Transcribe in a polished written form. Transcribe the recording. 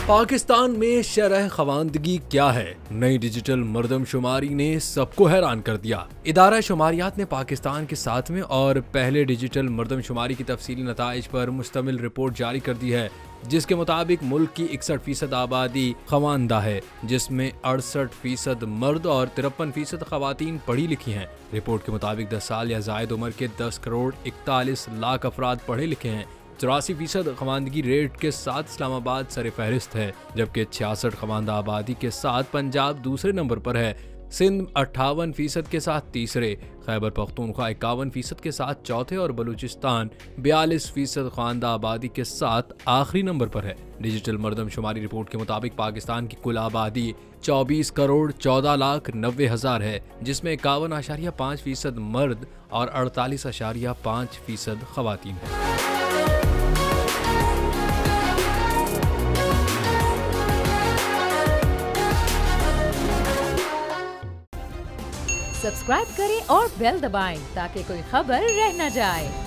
पाकिस्तान में शरह खवानदगी क्या है? नई डिजिटल मर्दमशुमारी ने सबको हैरान कर दिया। इदारा शुमारियात ने पाकिस्तान के 7वें और पहले डिजिटल मर्दमशुमारी की तफसीली नताइज पर मुश्तमिल रिपोर्ट जारी कर दी है, जिसके मुताबिक मुल्क की 61% आबादी खवानदा है, जिसमें 68% मर्द और 53% खवातीन पढ़ी लिखी हैं। रिपोर्ट के मुताबिक 10 साल या जायद उम्र के 10 करोड़ 41 लाख अफराद पढ़े लिखे हैं। 84% खवानदगी रेट के साथ इस्लामाबाद सर फहरिस्त है, जबकि 66 खवानदा आबादी के साथ पंजाब दूसरे नंबर पर है। सिंध 58% के साथ तीसरे, खैबर पख्तूनख्वा 51% के साथ चौथे और बलूचिस्तान 42% खवानदा आबादी के साथ आखिरी नंबर पर है। डिजिटल मर्दमशुमारी रिपोर्ट के मुताबिक पाकिस्तान की कुल आबादी 24 करोड़ 14 लाख 90 हजार है, जिसमें 51.5% मर्द और 48.5% खवातीन है। सब्सक्राइब करें और बेल दबाएं ताकि कोई खबर रह न जाए।